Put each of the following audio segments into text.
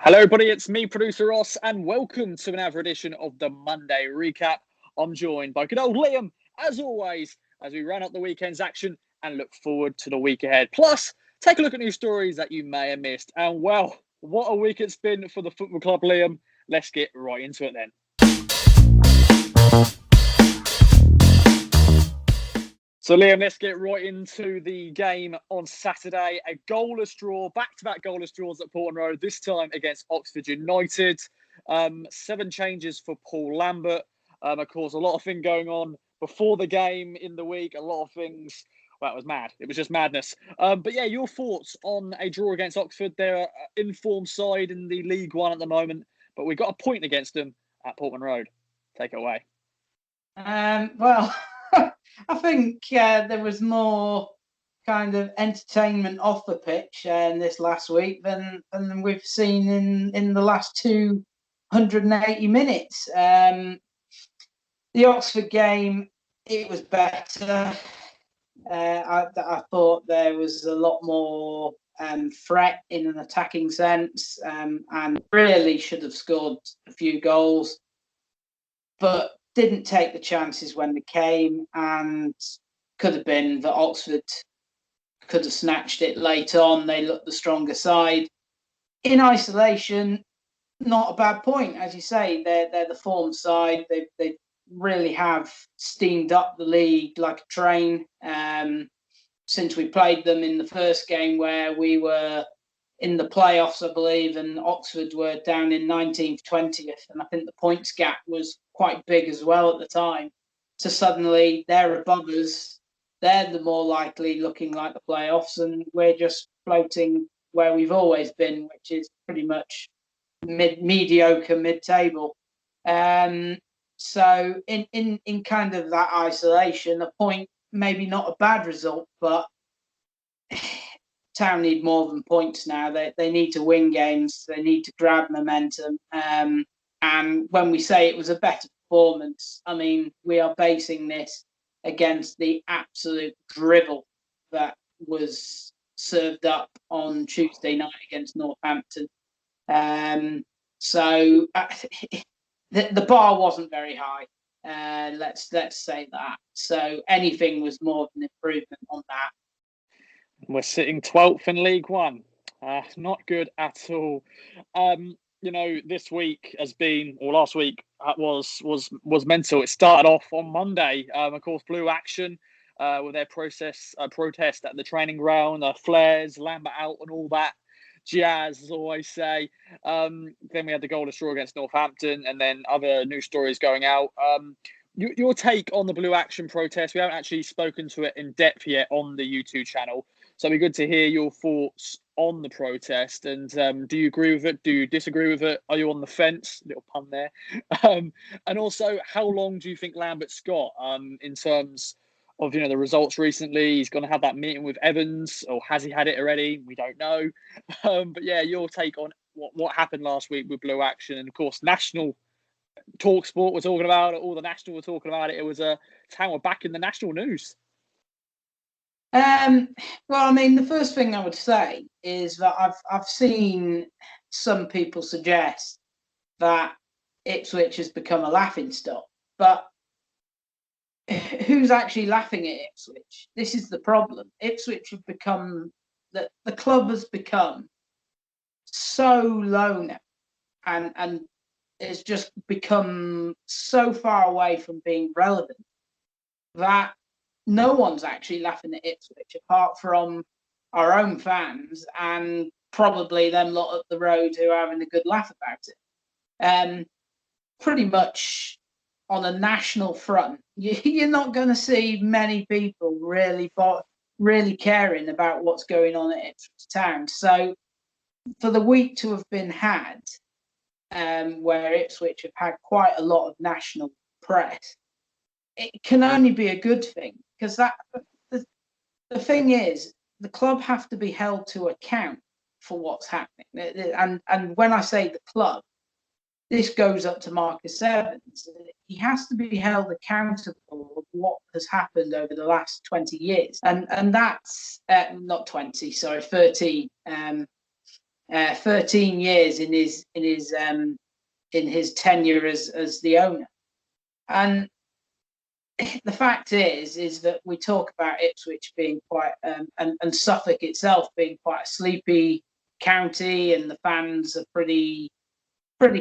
Hello, everybody. It's me, producer Ross, and welcome to another edition of the Monday Recap. I'm joined by good old Liam, as always, as we run up the weekend's action and look forward to the week ahead. Plus, take a look at new stories that you may have missed. And well, what a week it's been for the football club, Liam. Let's get right into it then. So, Liam, let's get right into the game on Saturday. A goalless draw, back-to-back goalless draws at Portman Road, this time against Oxford United. 7 changes for Paul Lambert. Of course, a lot of things going on before the game in the week. A lot of things. Well, it was mad. It was just madness. But yeah, your thoughts on a draw against Oxford? They're an informed side in the League One at the moment, but we've got a point against them at Portman Road. Take it away. Well, I think there was more kind of entertainment off the pitch this last week than we've seen in the last 280 minutes. The Oxford game, it was better. I thought there was a lot more threat in an attacking sense, and really should have scored a few goals, but didn't take the chances when they came, and could have been that Oxford could have snatched it late on. They looked the stronger side. In isolation, not a bad point. As you say, they're the form side. They really have steamed up the league like a train since we played them in the first game, where we were in the playoffs, I believe, and Oxford were down in 19th, 20th. And I think the points gap was quite big as well at the time. So suddenly they're above us. They're the more likely looking like the playoffs, and we're just floating where we've always been, which is pretty much mediocre, mid-table. So in kind of that isolation, a point, maybe not a bad result, but Town need more than points now. They need to win games. They need to grab momentum. And when we say it was a better performance, I mean, we are basing this against the absolute drivel that was served up on Tuesday night against Northampton. So the bar wasn't very high. Let's say that. So anything was more of an improvement on that. We're sitting 12th in League One. Not good at all. This week has been, or last week was mental. It started off on Monday. Of course, Blue Action with their protest at the training ground, flares, Lambert out, and all that jazz, as I always say. Then we had the goalless draw against Northampton, and then other news stories going out. Your take on the Blue Action protest? We haven't actually spoken to it in depth yet on the YouTube channel. So it'd be good to hear your thoughts on the protest. And do you agree with it? Do you disagree with it? Are you on the fence? Little pun there. And also, how long do you think Lambert's got in terms of the results recently? He's going to have that meeting with Evans, or has he had it already? We don't know. But yeah, your take on what happened last week with Blue Action, and of course, national talk sport were talking about it. All the national were talking about it. It was Town were back in the national news. Well, I mean, the first thing I would say is that I've seen some people suggest that Ipswich has become a laughingstock, but who's actually laughing at Ipswich? This is the problem. Ipswich have become the club has become so low now, and it's just become so far away from being relevant that no one's actually laughing at Ipswich apart from our own fans and probably them lot up the road who are having a good laugh about it. Pretty much on a national front, you're not going to see many people really caring about what's going on at Ipswich Town. So for the week to have been had, where Ipswich have had quite a lot of national press, it can only be a good thing, because the thing is, the club have to be held to account for what's happening. And when I say the club, this goes up to Marcus Evans. He has to be held accountable of what has happened over the last 20 years. And that's not 20, sorry, 13. 13 years in his tenure as the owner. And the fact is that we talk about Ipswich being quite and Suffolk itself being quite a sleepy county, and the fans are pretty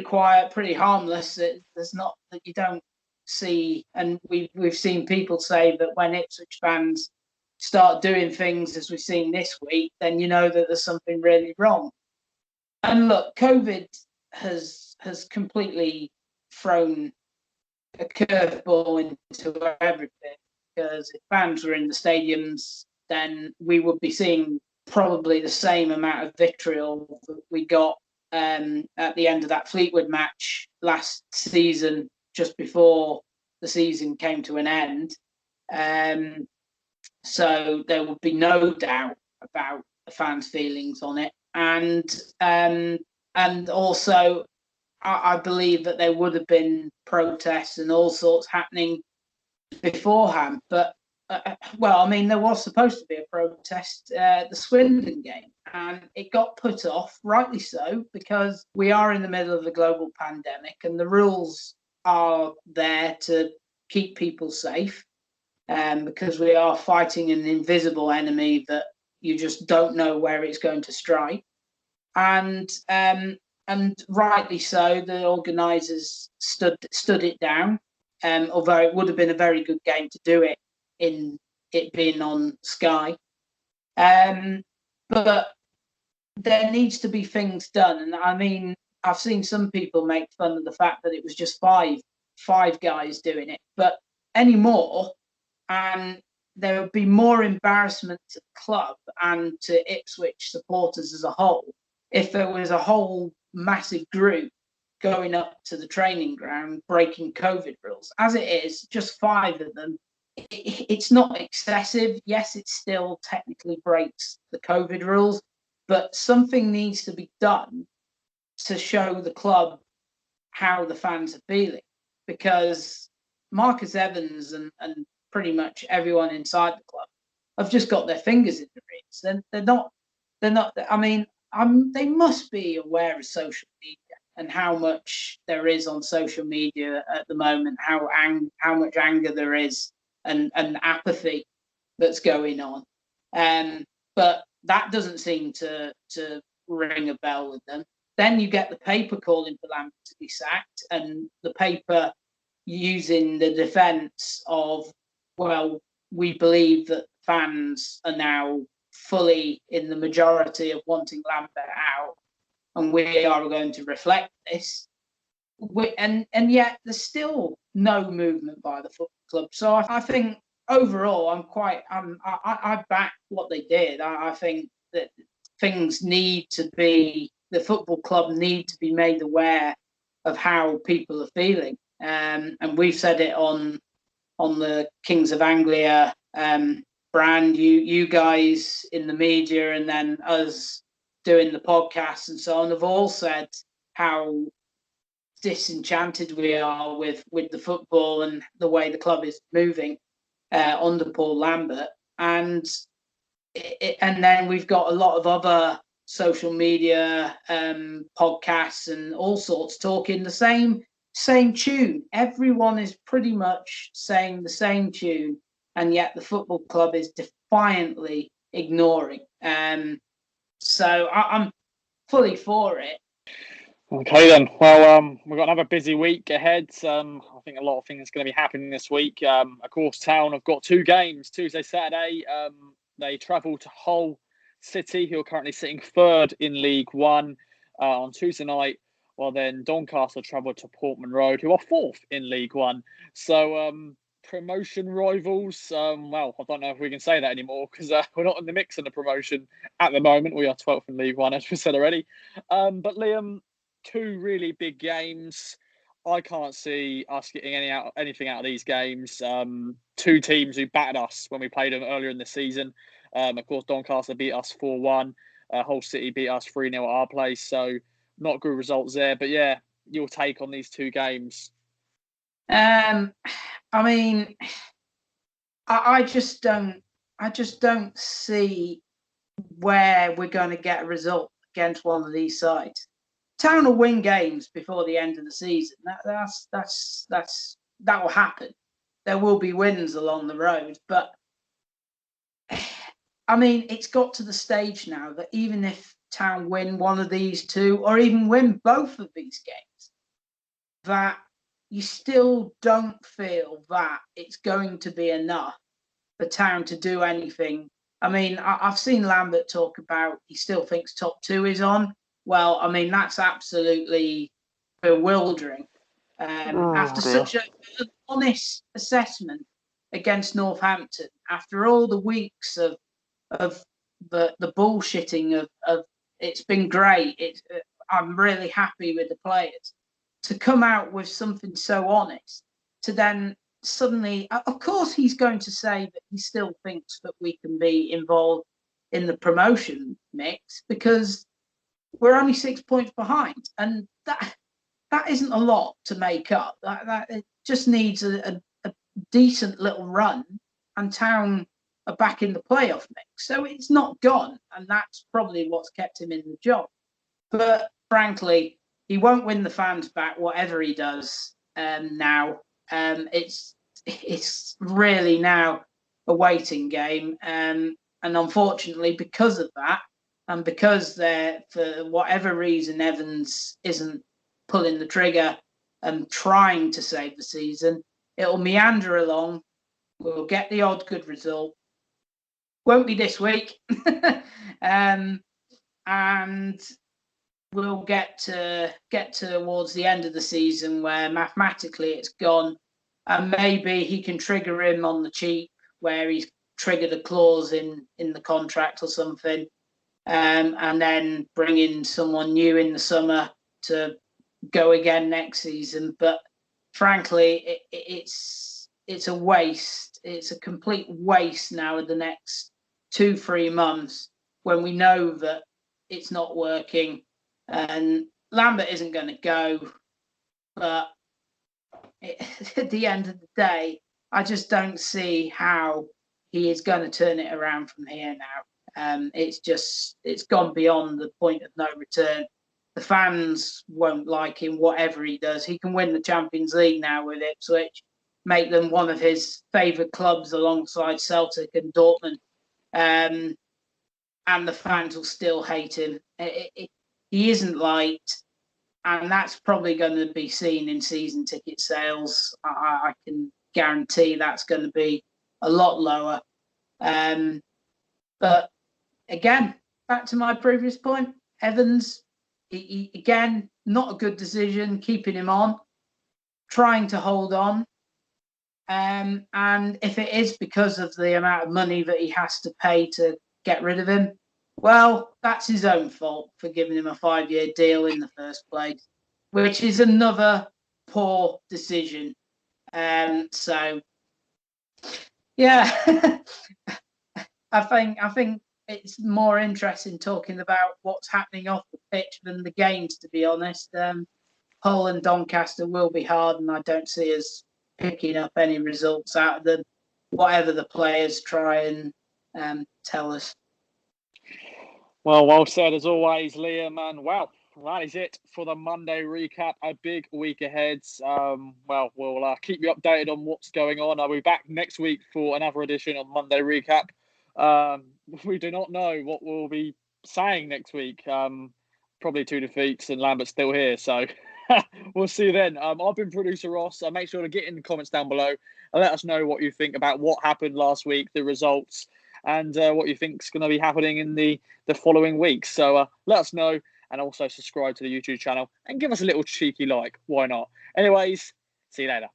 quiet, pretty harmless. There's not that you don't see, and we've seen people say that when Ipswich fans start doing things as we've seen this week, then you know that there's something really wrong. And look, COVID has completely thrown a curveball into everything, because if fans were in the stadiums, then we would be seeing probably the same amount of vitriol that we got at the end of that Fleetwood match last season, just before the season came to an end. So there would be no doubt about the fans' feelings on it, and also I believe that there would have been protests and all sorts happening beforehand. But well, I mean, there was supposed to be a protest at the Swindon game, and it got put off, rightly so, because we are in the middle of a global pandemic, and the rules are there to keep people safe, because we are fighting an invisible enemy that you just don't know where it's going to strike. And rightly so, the organisers stood it down, although it would have been a very good game to do it in it being on Sky. But there needs to be things done. And I mean, I've seen some people make fun of the fact that it was just five guys doing it, but anymore, and there would be more embarrassment to the club and to Ipswich supporters as a whole if there was a whole massive group going up to the training ground breaking COVID rules. As it is, just 5 of them. It's not excessive. Yes, it still technically breaks the COVID rules, but something needs to be done to show the club how the fans are feeling, because Marcus Evans and pretty much everyone inside the club have just got their fingers in the rings. They're not. I mean, they must be aware of social media and how much there is on social media at the moment, how much anger there is and apathy that's going on. But that doesn't seem to ring a bell with them. Then you get the paper calling for Lambert to be sacked, and the paper using the defence of, well, we believe that fans are now fully in the majority of wanting Lambert out, and we are going to reflect this. And yet there's still no movement by the football club. So I think overall, I back what they did. I think that things need to be, the football club need to be made aware of how people are feeling. And we've said it on the Kings of Anglia brand, you guys in the media, and then us doing the podcast and so on, have all said how disenchanted we are with the football and the way the club is moving under Paul Lambert. And then we've got a lot of other social media podcasts and all sorts talking the same tune. Everyone is pretty much saying the same tune, and yet the football club is defiantly ignoring. So I'm fully for it. Okay then. Well, we've got another busy week ahead. I think a lot of things are going to be happening this week. Of course, Town have got 2 games, Tuesday, Saturday. They travel to Hull City, who are currently sitting 3rd in League One, on Tuesday night, while then Doncaster travel to Portman Road, who are 4th in League One. So promotion rivals. Well, I don't know if we can say that anymore, because we're not in the mix of the promotion at the moment. We are 12th in League One, as we said already. But Liam, 2 really big games. I can't see us getting anything out of these games. 2 teams who battered us when we played them earlier in the season. Of course, Doncaster beat us 4-1. Hull City beat us 3-0 at our place. So not good results there. But yeah, your take on these 2 games? I mean, I just don't see where we're going to get a result against one of these sides. Town will win games before the end of the season. That will happen. There will be wins along the road, but I mean, it's got to the stage now that even if Town win one of these two, or even win both of these games, that you still don't feel that it's going to be enough for Town to do anything. I mean, I've seen Lambert talk about he still thinks top two is on. Well, I mean, that's absolutely bewildering. After such an honest assessment against Northampton, after all the weeks of the bullshitting of it's been great. I'm really happy with the players. To come out with something so honest, to then suddenly, of course, he's going to say that he still thinks that we can be involved in the promotion mix because we're only 6 points behind, and that isn't a lot to make up. That it just needs a decent little run, and Town are back in the playoff mix. So it's not gone, and that's probably what's kept him in the job. But frankly, he won't win the fans back, whatever he does now. It's really now a waiting game, and unfortunately, because of that, and because for whatever reason Evans isn't pulling the trigger and trying to save the season, it'll meander along. We'll get the odd good result. Won't be this week, and we'll get towards the end of the season where mathematically it's gone, and maybe he can trigger him on the cheap where he's triggered a clause in the contract or something, and then bring in someone new in the summer to go again next season. But frankly, it's a waste. It's a complete waste now of the next 2-3 months when we know that it's not working. And Lambert isn't going to go, but at the end of the day, I just don't see how he is going to turn it around from here now. It's gone beyond the point of no return. The fans won't like him, whatever he does. He can win the Champions League now with Ipswich, make them one of his favourite clubs alongside Celtic and Dortmund. And the fans will still hate him. He isn't liked, and that's probably going to be seen in season ticket sales. I can guarantee that's going to be a lot lower. But again, back to my previous point, Evans, he again, not a good decision keeping him on, trying to hold on. And if it is because of the amount of money that he has to pay to get rid of him, well, that's his own fault for giving him a 5-year deal in the first place, which is another poor decision. So, yeah, I think it's more interesting talking about what's happening off the pitch than the games, to be honest. Hull and Doncaster will be hard, and I don't see us picking up any results out of them, whatever the players try and tell us. Well said as always, Liam. And well, that is it for the Monday recap. A big week ahead. We'll keep you updated on what's going on. I'll be back next week for another edition of Monday recap. We do not know what we'll be saying next week. Probably 2 defeats and Lambert's still here. So we'll see you then. I've been producer Ross. Make sure to get in the comments down below and let us know what you think about what happened last week, the results, and what you think is going to be happening in the following weeks. So let us know, and also subscribe to the YouTube channel and give us a little cheeky like. Why not? Anyways, see you later.